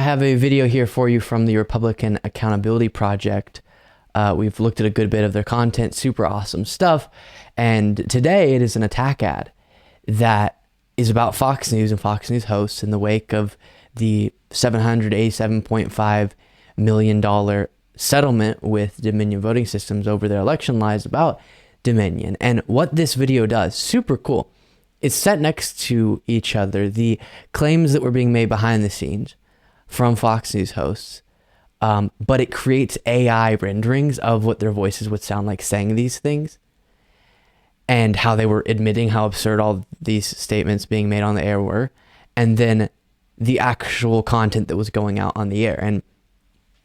have a video here for you from the Republican Accountability Project. We've looked at a good bit of their content, super awesome stuff. And today it is an attack ad that is about Fox News and Fox News hosts in the wake of the $787.5 million settlement with Dominion Voting Systems over their election lies about Dominion. And what this video does, super cool. It's set next to each other, the claims that were being made behind the scenes from Fox News hosts, but it creates AI renderings of what their voices would sound like saying these things and how they were admitting how absurd all these statements being made on the air were, and then the actual content that was going out on the air and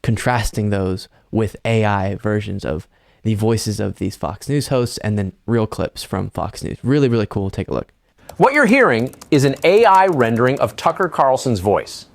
contrasting those with AI versions of the voices of these Fox News hosts and then real clips from Fox News. Really, really cool. Take a look. What you're hearing is an AI rendering of Tucker Carlson's voice.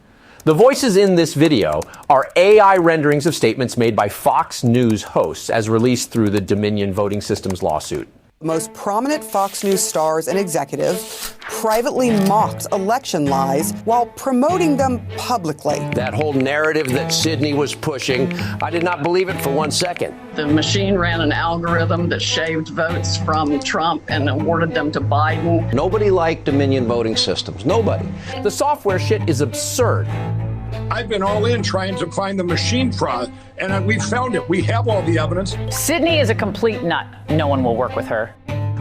The voices in this video are AI renderings of statements made by Fox News hosts as released through the Dominion Voting Systems lawsuit. Most prominent Fox News stars and executives privately mocked election lies while promoting them publicly. That whole narrative that Sydney was pushing, I did not believe it for 1 second. The machine ran an algorithm that shaved votes from Trump and awarded them to Biden. Nobody liked Dominion Voting Systems. Nobody. The software shit is absurd. I've been all in trying to find the machine fraud, and we found it. We have all the evidence. Sydney is a complete nut. No one will work with her.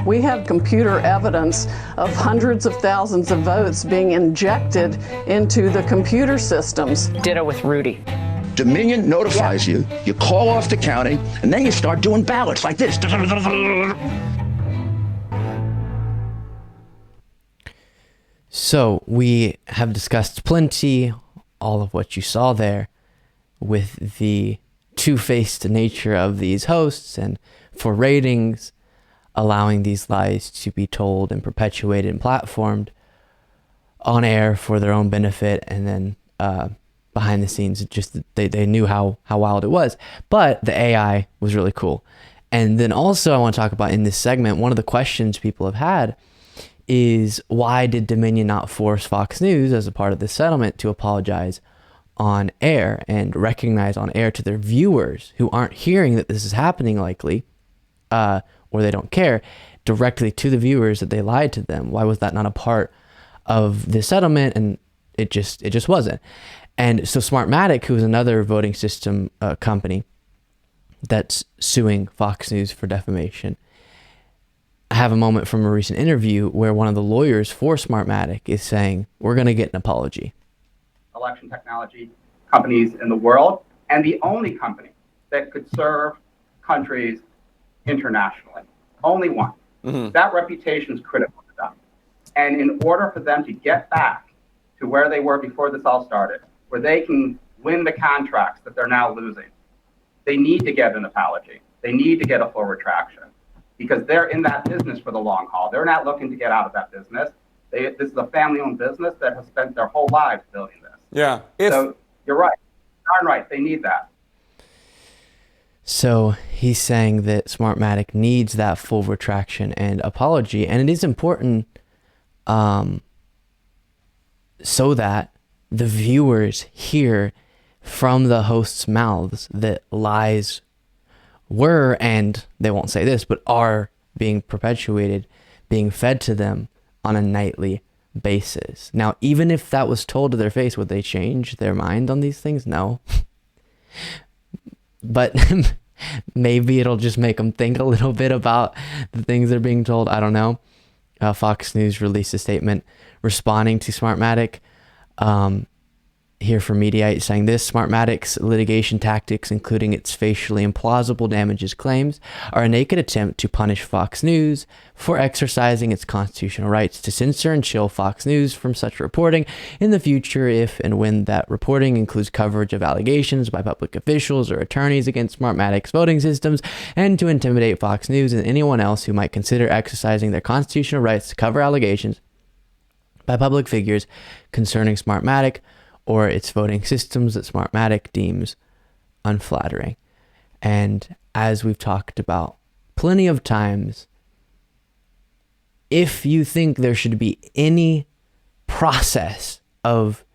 We have computer evidence of hundreds of thousands of votes being injected into the computer systems. Ditto with Rudy. Dominion notifies you, you call off the counting, and then you start doing ballots like this. So we have discussed plenty, all of what you saw there with the two-faced nature of these hosts and for ratings, allowing these lies to be told and perpetuated and platformed on air for their own benefit, and then behind the scenes, just they knew how wild it was. But the AI was really cool. And then also I want to talk about in this segment, one of the questions people have had is, why did Dominion not force Fox News as a part of this settlement to apologize on air and recognize on air to their viewers who aren't hearing that this is happening likely, or they don't care, directly to the viewers that they lied to them? Why was that not a part of the settlement? And it just wasn't. And so Smartmatic, who is another voting system company that's suing Fox News for defamation, I have a moment from a recent interview where one of the lawyers for Smartmatic is saying, we're going to get an apology. Election technology companies in the world, and the only company that could serve countries internationally. Only one. Mm-hmm. That reputation is critical to them. And in order for them to get back to where they were before this all started, where they can win the contracts that they're now losing, they need to get an apology. They need to get a full retraction, because they're in that business for the long haul. They're not looking to get out of that business. This is a family-owned business that has spent their whole lives building this. Yeah. So you're right. Darn right. They need that. So he's saying that Smartmatic needs that full retraction and apology. And it is important so that the viewers hear from the hosts' mouths that lies were, and they won't say this, but are being perpetuated, being fed to them on a nightly basis. Now, even if that was told to their face, would they change their mind on these things? No. But maybe it'll just make them think a little bit about the things they're being told. I don't know. Fox News released a statement responding to Smartmatic. Here from Mediaite saying this: Smartmatic's litigation tactics, including its facially implausible damages claims, are a naked attempt to punish Fox News for exercising its constitutional rights to censor and shield Fox News from such reporting in the future if and when that reporting includes coverage of allegations by public officials or attorneys against Smartmatic's voting systems, and to intimidate Fox News and anyone else who might consider exercising their constitutional rights to cover allegations by public figures concerning Smartmatic or its voting systems that Smartmatic deems unflattering. And as we've talked about plenty of times, if you think there should be any process of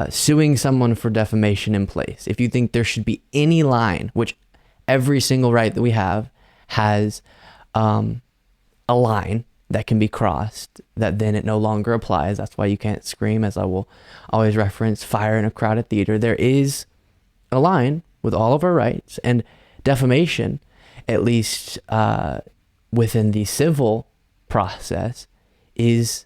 suing someone for defamation in place, if you think there should be any line, which every single right that we have has a line that can be crossed, that then it no longer applies. That's why you can't scream, as I will always reference, fire in a crowded theater. There is a line with all of our rights, and defamation, at least within the civil process, is,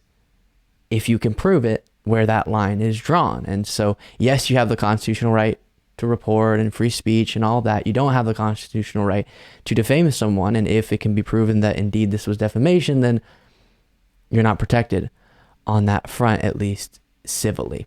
if you can prove it, where that line is drawn. And so, yes, you have the constitutional right to report and free speech and all that. You don't have the constitutional right to defame someone. And if it can be proven that indeed this was defamation, then you're not protected on that front, at least civilly.